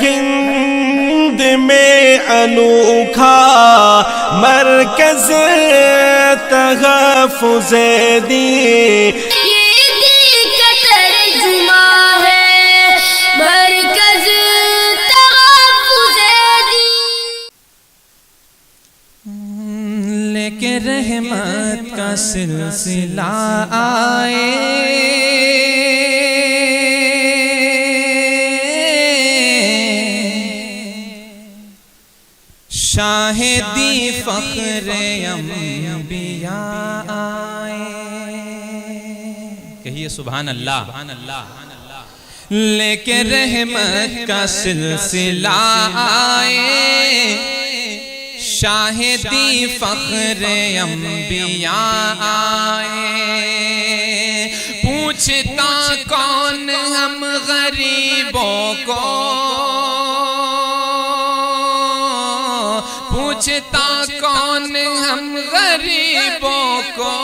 ہند میں انوکھا مرکز تحفظ دین، یہ دل کا ترجمہ ہے مرکز تحفظ دین۔ لے کے رحمت کا سلسلہ آئے، شاہدی فخر انبیاء آئے، کہیے سبحان اللہ۔ لے کے رحمت کا سلسلہ آئے، شاہدی فخر انبیاء آئے، پوچھتا کون ہم غریبوں کو، پوچھتا کون ہم غریبوں کو،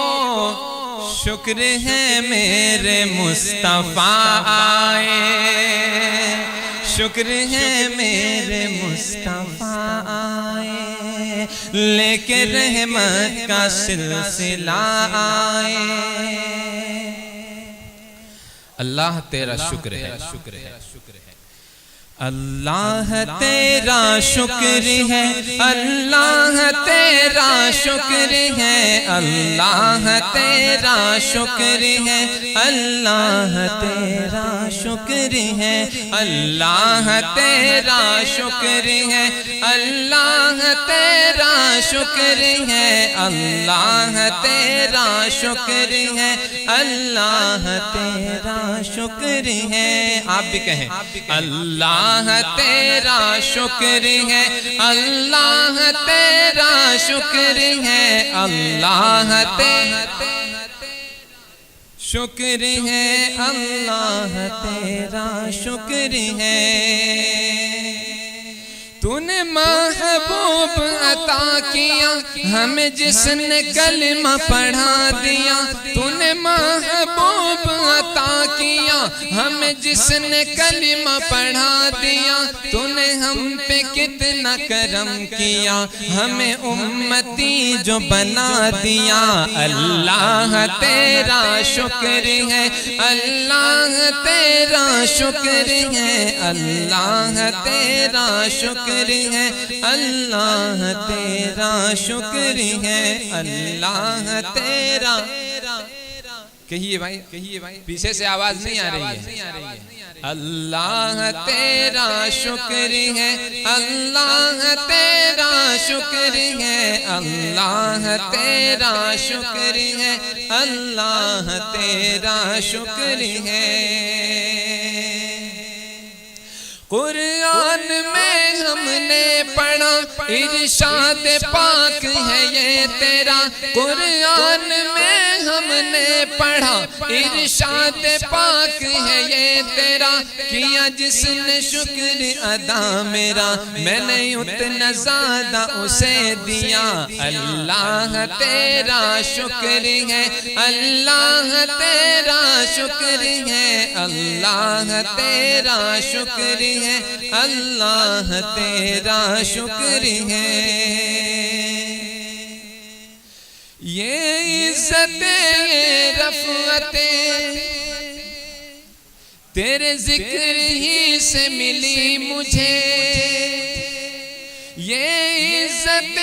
شکر ہے میرے مصطفیٰ آئے، شکر ہے میرے مصطفیٰ آئے، لے کے رحمت کا سلسلہ آئے۔ اللہ تیرا شکر ہے، اللہ تیرا شکر ہے، اللہ تیرا شکر ہے، اللہ تیرا شکر ہے، اللہ تیرا شکر ہے، اللہ تیرا شکر ہے، اللہ تیرا شکر ہے، اللہ تیرا شکر ہے، اللہ تیرا شکر ہے۔ آپ بھی کہیں اللہ تیرا شکر ہے، اللہ تیرا شکر ہے، اللہ تیرا شکر ہے، اللہ تیرا شکر ہے۔ تو نے محبوب عطا کیا ہمیں جس نے کلمہ پڑھا دیا، تو نے محبوب عطا کیا ہمیں جس نے کلمہ پڑھا دیا، تو نے ہم پہ کتنا کرم کیا ہمیں امتی جو بنا دیا۔ اللہ تیرا شکر ہے، اللہ تیرا شکر ہے، اللہ تیرا شکر ہے، اللہ تیرا شکر ہے، اللہ تیرا۔ کہیے بھائی، پیچھے سے آواز نہیں آ رہی ہے۔ اللہ تیرا شکر ہے، اللہ تیرا شکر ہے، اللہ تیرا شکر ہے، اللہ تیرا شکر ہے۔ قرآن میں ہم نے پڑھا ارشاد پاک ہے یہ تیرا، قرآن میں ہم نے پڑھا ارشاد پاک ہے یہ تیرا، کیا جس نے شکر ادا میرا میں نے اتنا زیادہ اسے دیا۔ اللہ تیرا شکر ہے، اللہ تیرا شکر ہے، اللہ تیرا شکر ہے، اللہ تیرا شکر ہے۔ یہ عزت رفعت تیرے ذکر ہی سے ملی مجھے، یہ عزت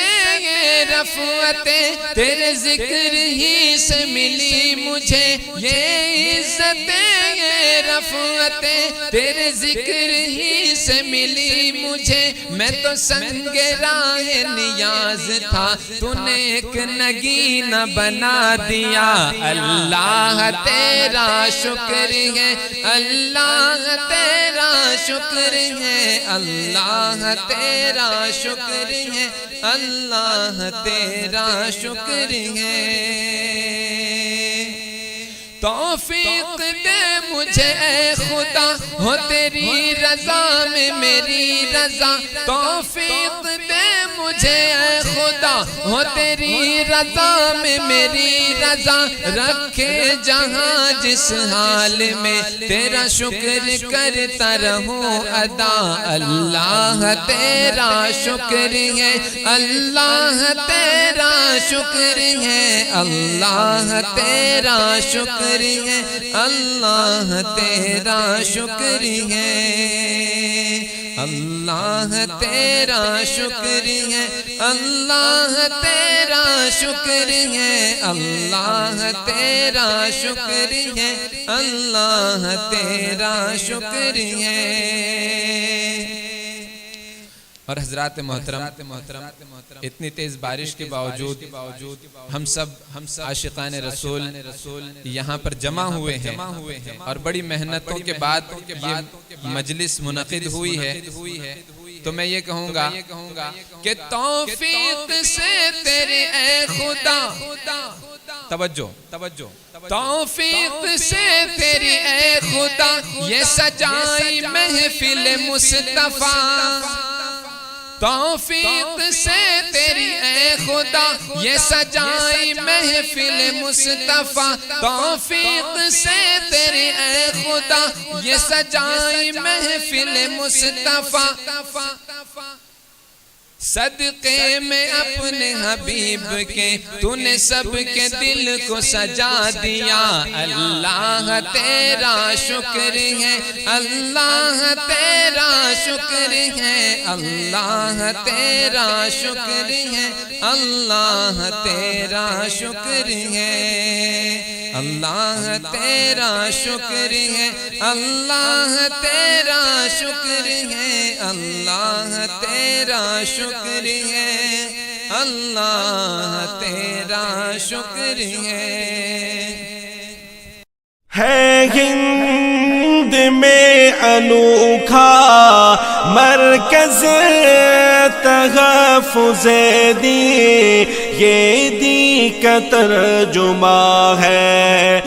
رفعت تیرے ذکر ہی سے ملی مجھے، یہ عزت رفعت تیرے ذکر ہی سے ملی مجھے، میں تو سنگ راہ نیاز تھا تو نے ایک نگینہ بنا دیا۔ اللہ تیرا شکر ہے، اللہ تیرا شکر ہے، اللہ تیرا شکر ہے، اللہ تیرا شکر ہے۔ توفیق دے مجھے اے خدا ہو تیری رضا میں میری رضا، توفیق دے تجھے اے خدا ہو تیری رضا میں میری رضا رکھے جہاں جس حال میں تیرا شکر کرتا رہوں ادا اللہ تیرا شکر ہے اللہ تیرا شکر ہے اللہ تیرا شکر ہے اللہ تیرا شکر ہے اللہ تیرا شکر ہے اللہ تیرا شکر ہے اللہ تیرا شکر ہے اللہ تیرا شکر ہے۔ اور حضرات محترم اتنی تیز بارش کے باوجود ہم سب عاشقان رسول یہاں پر جمع ہوئے ہیں اور بڑی محنتوں کے بعد یہ مجلس منعقد ہوئی ہے، تو میں یہ کہوں گا کہ توفیق سے تیرے اے خدا توجہ توفیق سے تیری اے خدا یہ سجائی محفل مصطفیٰ توفیق سے تیری اے خدا یہ سجائی محفل مصطفیٰ توفیق سے تیری اے خدا یہ سجائی محفل مصطفیٰ صدقے میں اپنے حبیب کے تو نے سب کے دل کو سجا دیا اللہ تیرا شکر ہے اللہ تیرا شکر ہے اللہ تیرا شکر ہے اللہ تیرا شکر ہے اللہ تیرا شکر ہے اللہ تیرا شکر ہے اللہ تیرا شکر ہے اللہ تیرا شکر ہے ہند میں انوکھا مرکز تحفظ دی یہ دی کا ترجمہ ہے